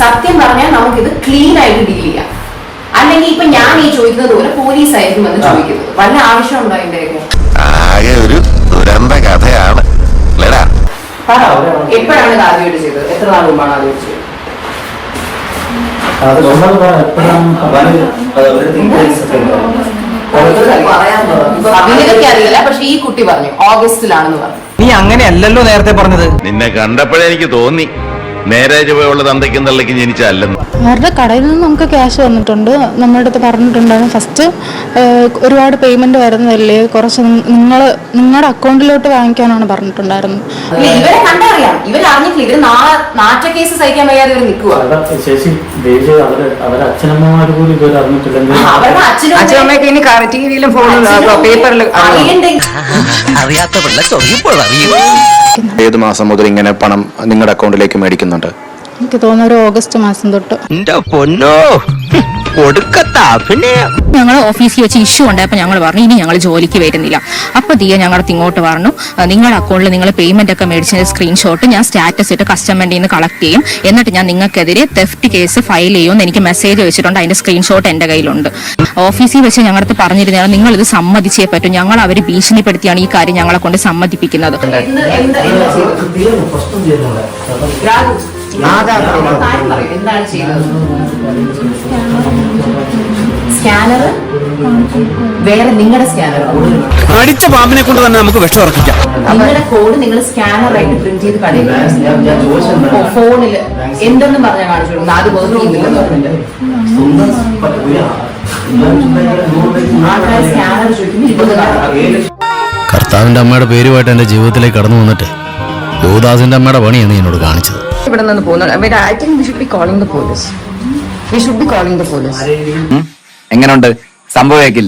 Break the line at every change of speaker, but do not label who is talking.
സത്യം പറഞ്ഞാൽ നമുക്കിത് ക്ലീൻ ആയിട്ട് ഡീൽ ചെയ്യാം. അല്ലെങ്കിൽ ഇപ്പൊ ഞാൻ ഈ ചോദിക്കുന്നത് പോലെ പോലീസായിരിക്കും എന്ന് ചോദിക്കുന്നത്. വല്ല ആവശ്യമുണ്ടോ അതിന്റെയൊക്കെ?
ആകെ ഒരു ദുരന്ത കഥയാണ്.
എപ്പോഴാണ് ഇത് ആദ്യമായിട്ട് ചെയ്തത്? എത്ര നാൾ മുമ്പാണ് ആദ്യമായിട്ട് ചെയ്തത്? അഭിനയൊക്കെ അറിയില്ല, പക്ഷെ ഈ കുട്ടി പറഞ്ഞു ഓഗസ്റ്റിലാണെന്ന് പറഞ്ഞു.
നീ അങ്ങനെയല്ലല്ലോ നേരത്തെ പറഞ്ഞത്.
നിന്നെ കണ്ടപ്പോഴേ എനിക്ക് തോന്നി നേരെ ചുവയുള്ള തന്തയ്ക്കും തള്ളയ്ക്കും ജനിച്ചല്ലെന്ന്.
അവരുടെ കടയിൽ നിന്ന് നമുക്ക് ക്യാഷ് വന്നിട്ടുണ്ട്. നമ്മുടെ അടുത്ത് പറഞ്ഞിട്ടുണ്ടായിരുന്നു ഫസ്റ്റ് ഒരുപാട് പേയ്മെന്റ് വരുന്നതല്ലേ, കുറച്ച് നിങ്ങളുടെ അക്കൗണ്ടിലോട്ട് വാങ്ങിക്കാനാണ് പറഞ്ഞിട്ടുണ്ടായിരുന്നത്.
ഇവരെ കണ്ടറിയാം, ഇവരറിഞ്ഞിട്ടില്ല. ഇവര് നാറ്റ കേസ് സഹിക്കാൻ വയ്യാതെ ഇവർ നിൽക്കുക. അവരുടെ
അച്ഛനമ്മയൊക്കെ ഇനി ടിവിയിലും ഫോണിലും പേപ്പറിലും
അറിയാത്ത പിള്ള ചൊറിയപ്പോൾ അറിയും.
ഏത് മാസം മുതൽ ഇങ്ങനെ പണം നിങ്ങളുടെ അക്കൗണ്ടിലേക്ക് മേടിക്കുന്നുണ്ട്?
എനിക്ക് തോന്നുന്നു ഒരു ഓഗസ്റ്റ് മാസം തൊട്ട്.
ഞങ്ങൾ ഓഫീസിൽ വെച്ച് ഇഷ്യൂ ഉണ്ടായപ്പോൾ ഞങ്ങൾ പറഞ്ഞു ഇനി ഞങ്ങൾ ജോലിക്ക് വരുന്നില്ല. അപ്പോൾ ദിയ ഞങ്ങളുടെ ഇങ്ങോട്ട് പറഞ്ഞു നിങ്ങളുടെ അക്കൗണ്ടിൽ നിങ്ങൾ പേയ്മെന്റ് ഒക്കെ മേടിച്ചതിന്റെ സ്ക്രീൻഷോട്ട് ഞാൻ സ്റ്റാറ്റസ് ഇട്ട് കസ്റ്റമറിന്റെ നിന്ന് കളക്ട് ചെയ്യും, എന്നിട്ട് ഞാൻ നിങ്ങൾക്കെതിരെ തെഫ്റ്റ് കേസ് ഫയൽ ചെയ്യുമെന്ന് എനിക്ക് മെസ്സേജ് വെച്ചിട്ടുണ്ട്. അതിന്റെ സ്ക്രീൻഷോട്ട് എന്റെ കയ്യിലുണ്ട്. ഓഫീസിൽ വെച്ച് ഞങ്ങളടുത്ത് പറഞ്ഞിരുന്ന നിങ്ങൾ ഇത് സമ്മതിച്ചേ പറ്റും, ഞങ്ങൾ അവർ ഭീഷണിപ്പെടുത്തിയാണ് ഈ കാര്യം ഞങ്ങളെ കൊണ്ട് സമ്മതിപ്പിക്കുന്നത്.
എന്താണ് ചെയ്തത്? സ്കാനർ വേറെ നിങ്ങളുടെ സ്കാനർ
അടിച്ച പാമ്പിനെ കൊണ്ട് തന്നെ നമുക്ക് വിഷം ഉറപ്പിക്കാം.
നിങ്ങളുടെ കോഡ് നിങ്ങൾ സ്കാനറായിട്ട് പ്രിന്റ് ചെയ്ത് കടയിൽ ഫോണില് എന്തെന്നും പറഞ്ഞാൽ കാണിച്ചു കൊടുക്കുന്നത്. അത് വർക്ക് ചെയ്യുന്നില്ലെന്ന് പറഞ്ഞിട്ട് ആൾക്കാർ സ്കാനർ ചോദിക്കുന്നു.
കർത്താവിന്റെ അമ്മയുടെ പേരുമായിട്ട് എന്റെ ജീവിതത്തിലേക്ക് കടന്നു വന്നിട്ട് യോദാസിന്റെ അമ്മയുടെ പണിയാണ് നീ എന്നോട് കാണിച്ചത്.
ഇവിടെ നിന്ന് പോകുന്നത് I think we should be calling the police.
എങ്ങനെയുണ്ട് സംഭവമെങ്കിൽ?